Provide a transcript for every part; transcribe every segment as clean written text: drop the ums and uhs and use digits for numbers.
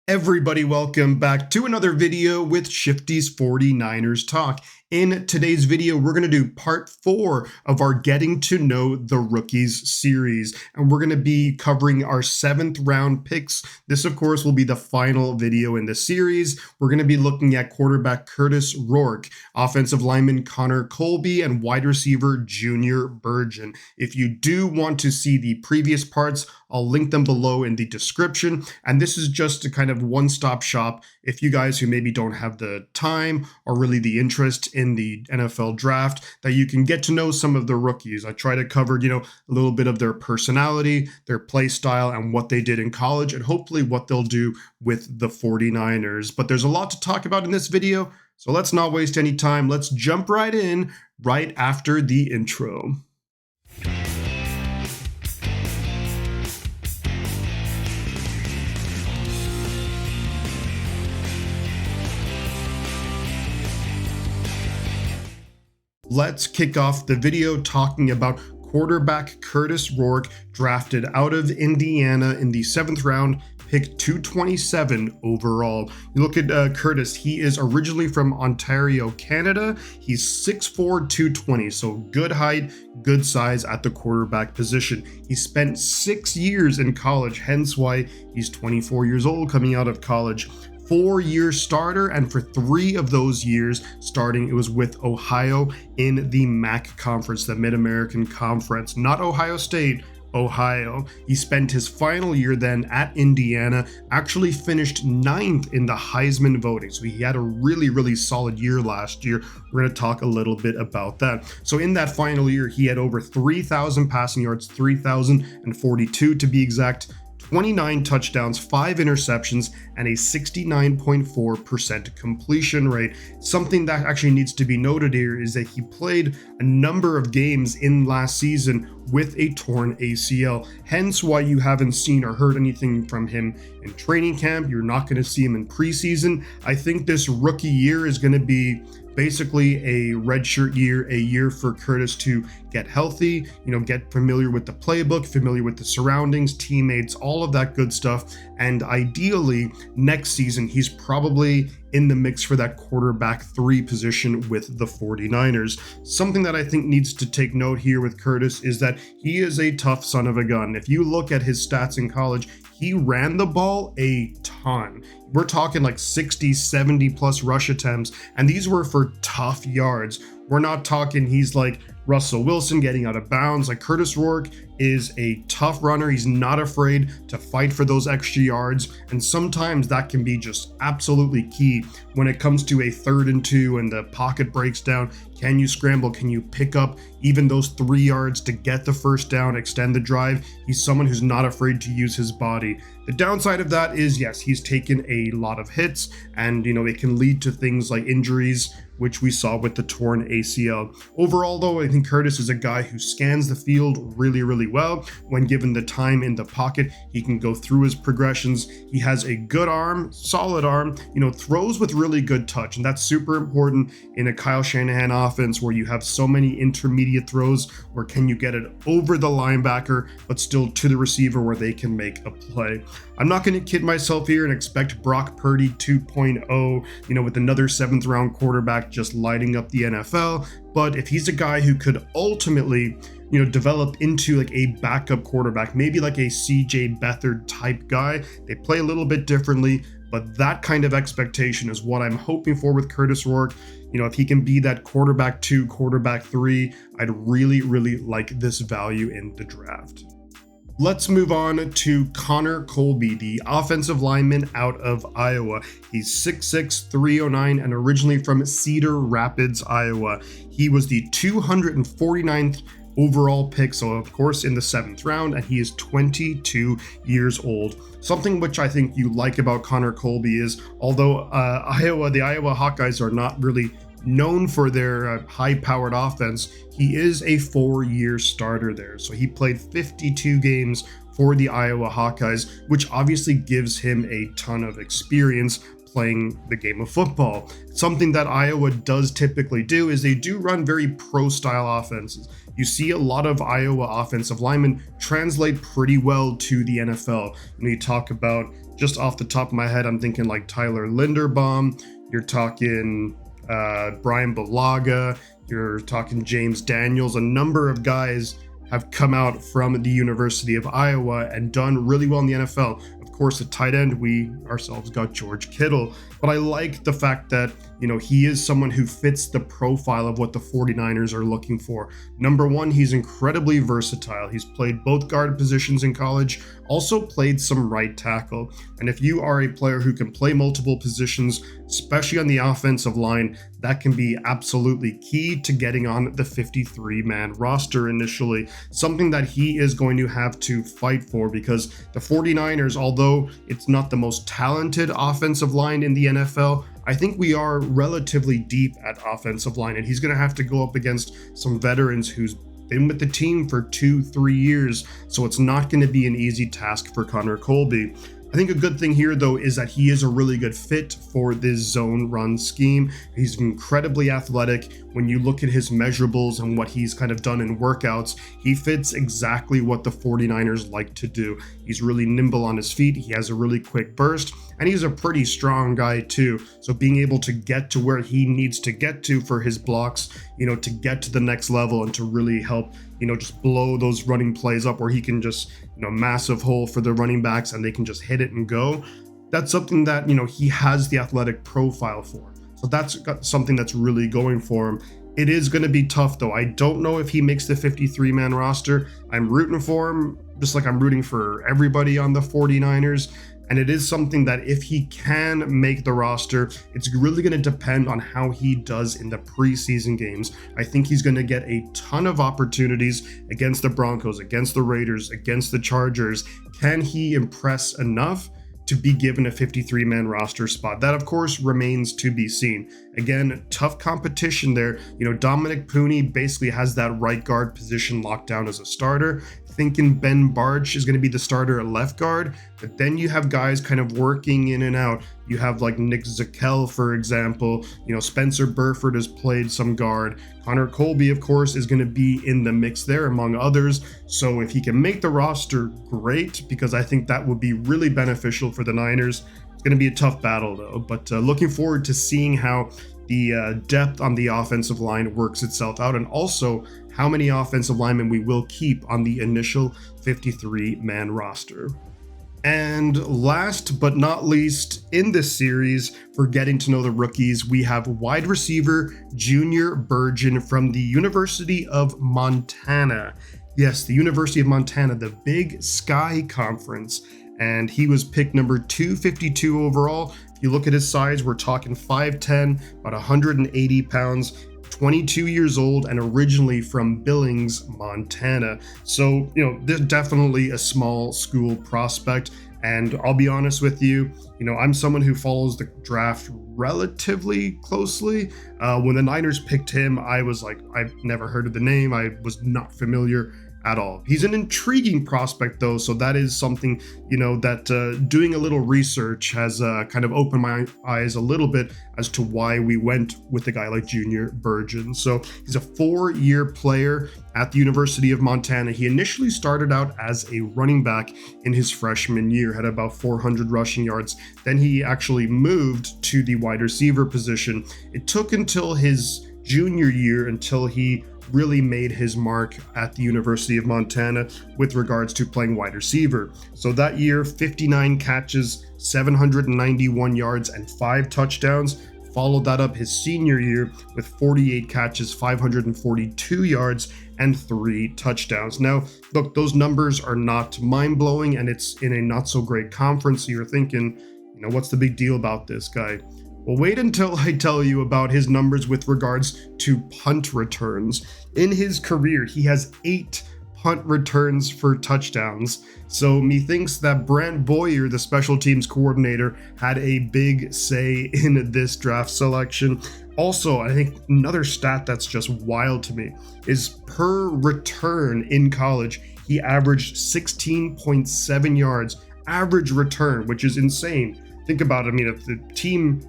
Everybody, welcome back to another video with Shifty's 49ers Talk. In today's video, we're going to do part 4 of our Getting to Know the Rookies series, and we're going to be covering our 7th round picks. This, of course, will be the final video in the series. We're going to be looking at quarterback Kurtis Rourke, offensive lineman Connor Colby, and wide receiver Junior Bergen. If you do want to see the previous parts, I'll link them below in the description. And this is just a kind of one-stop shop if you guys who maybe don't have the time or really the interest in the NFL draft, that you can get to know some of the rookies. I try to cover, a little bit of their personality, their play style, and what they did in college, and hopefully what they'll do with the 49ers. But there's a lot to talk about in this video, so let's not waste any time. Let's jump right in right after the intro. Let's kick off the video talking about quarterback Kurtis Rourke, drafted out of Indiana in the 7th round, pick 227 overall. You look at Kurtis, he is originally from Ontario, Canada. He's 6'4", 220, so good height, good size at the quarterback position. He spent 6 years in college, hence why he's 24 years old coming out of college. 4-year starter, and for 3 of those years starting, it was with Ohio in the MAC conference, the Mid-American Conference, not Ohio State, Ohio. He spent his final year then at Indiana, actually finished 9th in the Heisman voting. So he had a really solid year last year. We're going to talk a little bit about that. So in that final year, he had over 3,000 passing yards, 3,042 to be exact, 29 touchdowns, 5 interceptions, and a 69.4% completion rate. Something that actually needs to be noted here is that he played a number of games in last season with a torn ACL, hence why you haven't seen or heard anything from him in training camp. You're not going to see him in preseason. I think this rookie year is going to be basically a redshirt year, a year for Kurtis to get healthy, get familiar with the playbook, familiar with the surroundings, teammates, all of that good stuff. And ideally, next season, he's probably in the mix for that quarterback 3 position with the 49ers. Something that I think needs to take note here with Kurtis is that he is a tough son of a gun. If you look at his stats in college, he ran the ball a ton. We're talking like 60, 70 plus rush attempts, and these were for tough yards. We're not talking he's like Russell Wilson getting out of bounds. Like, Kurtis Rourke is a tough runner. He's not afraid to fight for those extra yards, and sometimes that can be just absolutely key when it comes to a 3rd and 2 and the pocket breaks down. Can you scramble? Can you pick up even those 3 yards to get the first down, extend the drive? He's someone who's not afraid to use his body. The downside of that is, yes, he's taken a lot of hits, and it can lead to things like injuries, which we saw with the torn ACL. Overall, though, I think Kurtis is a guy who scans the field really well. When given the time in the pocket, he can go through his progressions. He has a good arm, solid arm, throws with really good touch, and that's super important in a Kyle Shanahan offense where you have so many intermediate throws. Where can you get it over the linebacker, but still to the receiver where they can make a play? I'm not going to kid myself here and expect Brock Purdy 2.0, with another 7th round quarterback just lighting up the NFL. But if he's a guy who could ultimately, develop into like a backup quarterback, maybe like a CJ Beathard type guy, they play a little bit differently, but that kind of expectation is what I'm hoping for with Kurtis Rourke. If he can be that quarterback 2, quarterback 3, I'd really like this value in the draft. Let's move on to Connor Colby, the offensive lineman out of Iowa. He's 6'6", 309, and originally from Cedar Rapids, Iowa. He was the 249th overall pick, so of course in the 7th round, and he is 22 years old. Something which I think you like about Connor Colby is, although the Iowa Hawkeyes are not really known for their high-powered offense, he is a 4-year starter there. So he played 52 games for the Iowa Hawkeyes, which obviously gives him a ton of experience playing the game of football. Something that Iowa does typically do is they do run very pro-style offenses. You see a lot of Iowa offensive linemen translate pretty well to the NFL. When you talk about, just off the top of my head, I'm thinking like Tyler Linderbaum, you're talking Brian Bulaga, you're talking James Daniels. A number of guys have come out from the University of Iowa and done really well in the NFL. Of course, at tight end, we ourselves got George Kittle, but I like the fact that, he is someone who fits the profile of what the 49ers are looking for. Number one, he's incredibly versatile. He's played both guard positions in college, also played some right tackle. And if you are a player who can play multiple positions, especially on the offensive line, that can be absolutely key to getting on the 53-man roster initially. Something that he is going to have to fight for, because the 49ers, although it's not the most talented offensive line in the NFL, I think we are relatively deep at offensive line, and he's going to have to go up against some veterans who's been with the team for 2-3 years, so it's not going to be an easy task for Connor Colby. I think a good thing here, though, is that he is a really good fit for this zone run scheme. He's incredibly athletic. When you look at his measurables and what he's kind of done in workouts, he fits exactly what the 49ers like to do. He's really nimble on his feet. He has a really quick burst, and he's a pretty strong guy too. So being able to get to where he needs to get to for his blocks, to get to the next level and to really help, just blow those running plays up where he can just, massive hole for the running backs and they can just hit it and go. That's something that, he has the athletic profile for. So that's got something that's really going for him. It is going to be tough, though. I don't know if he makes the 53-man roster. I'm rooting for him, just like I'm rooting for everybody on the 49ers. And it is something that if he can make the roster, it's really going to depend on how he does in the preseason games. I think he's going to get a ton of opportunities against the Broncos, against the Raiders, against the Chargers. Can he impress enough to be given a 53-man roster spot? That, of course, remains to be seen. Again, tough competition there. Dominic Pooney basically has that right guard position locked down as a starter. Thinking Ben Bartch is going to be the starter at left guard, but then you have guys kind of working in and out. You have like Nick Zakelj, for example. Spencer Burford has played some guard. Connor Colby, of course, is going to be in the mix there, among others. So if he can make the roster, great, because I think that would be really beneficial for the Niners. It's going to be a tough battle, though, but looking forward to seeing how the depth on the offensive line works itself out, and also how many offensive linemen we will keep on the initial 53-man roster. And last but not least in this series, for getting to know the rookies, we have wide receiver Junior Bergen from the University of Montana. Yes, the University of Montana, the Big Sky Conference. And he was picked number 252 overall. If you look at his size, we're talking 5'10", about 180 pounds, 22 years old, and originally from Billings, Montana. So, there's definitely a small school prospect. And I'll be honest with you, I'm someone who follows the draft relatively closely. When the Niners picked him, I was like, I've never heard of the name. I was not familiar at all. He's an intriguing prospect, though, so that is something, that doing a little research has kind of opened my eyes a little bit as to why we went with a guy like Junior Bergen. So he's a 4-year player at the University of Montana. He initially started out as a running back in his freshman year, had about 400 rushing yards. Then he actually moved to the wide receiver position. It took until his junior year until he really made his mark at the University of Montana with regards to playing wide receiver. So that year, 59 catches, 791 yards, and 5 touchdowns. Followed that up his senior year with 48 catches, 542 yards, and 3 touchdowns. Now, look, those numbers are not mind-blowing, and it's in a not-so-great conference, so you're thinking, what's the big deal about this guy? Well, wait until I tell you about his numbers with regards to punt returns. In his career, he has 8 punt returns for touchdowns. So methinks that Brant Boyer, the special teams coordinator, had a big say in this draft selection. Also, I think another stat that's just wild to me is per return in college, he averaged 16.7 yards average return, which is insane. think about it. I mean, if the team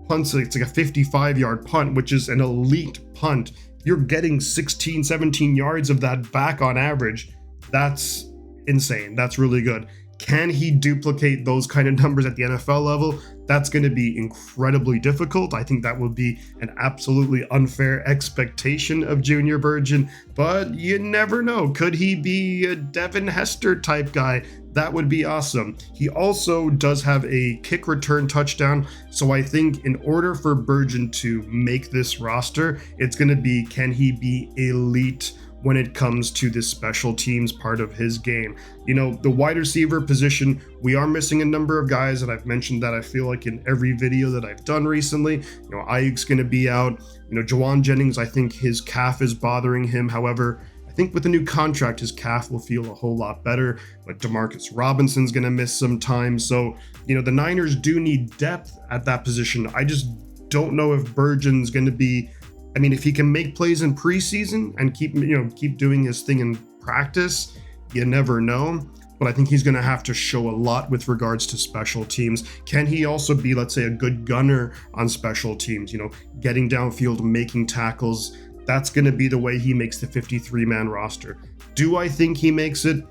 punts, it's like a 55-yard punt, which is an elite punt. You're getting 16, 17 yards of that back on average. That's insane. That's really good. Can he duplicate those kind of numbers at the NFL level? That's going to be incredibly difficult. I think that would be an absolutely unfair expectation of Junior Bergen, but you never know. Could he be a Devin Hester type guy? That would be awesome. He also does have a kick return touchdown, so I think in order for Bergen to make this roster, it's going to be, can he be elite when it comes to the special teams part of his game? You know, the wide receiver position, we are missing a number of guys, and I've mentioned that I feel like in every video that I've done recently. You know, Ayuk's going to be out. You know, Jawan Jennings, I think his calf is bothering him. However, I think with the new contract, his calf will feel a whole lot better. But Demarcus Robinson's going to miss some time. So, you know, the Niners do need depth at that position. I just don't know if Bergen's going to be, I mean, if he can make plays in preseason and keep doing his thing in practice, you never know. But I think he's going to have to show a lot with regards to special teams. Can he also be, let's say, a good gunner on special teams, you know, getting downfield, making tackles? That's going to be the way he makes the 53-man roster. Do I think he makes it?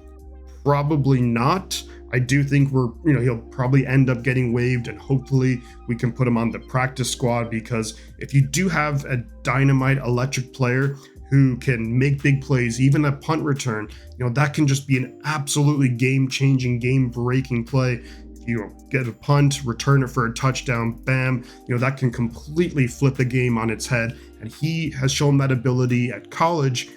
Probably not. I do think he'll probably end up getting waived, and hopefully we can put him on the practice squad, because if you do have a dynamite electric player who can make big plays, even a punt return, you know, that can just be an absolutely game-changing, game-breaking play. If you get a punt, return it for a touchdown, bam, you know, that can completely flip a game on its head. And he has shown that ability at college.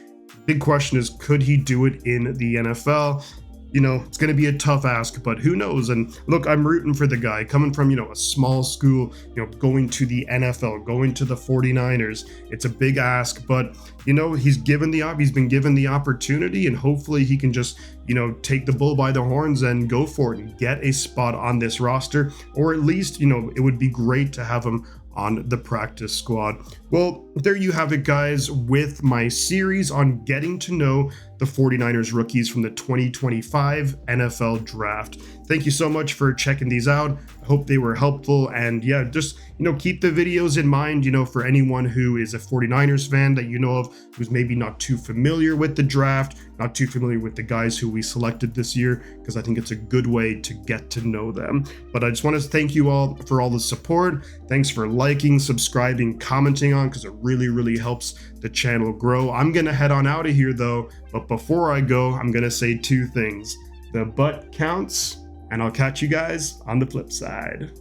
Big question is, could he do it in the NFL? You know, it's going to be a tough ask, but who knows? And look, I'm rooting for the guy coming from, you know, a small school, you know, going to the NFL, going to the 49ers. It's a big ask, but, you know, he's been given the opportunity, and hopefully he can just, you know, take the bull by the horns and go for it and get a spot on this roster. Or at least, you know, it would be great to have him on the practice squad. Well, there you have it, guys, with my series on getting to know the 49ers rookies from the 2025 NFL draft. Thank you so much for checking these out. I hope they were helpful, and yeah, just, you know, keep the videos in mind, you know, for anyone who is a 49ers fan that you know of, who's maybe not too familiar with the draft, not too familiar with the guys who we selected this year, because I think it's a good way to get to know them. But I just want to thank you all for all the support. Thanks for liking, subscribing, commenting on, because it really, really helps the channel grow. I'm going to head on out of here though, but before I go, I'm going to say two things. The butt counts, and I'll catch you guys on the flip side.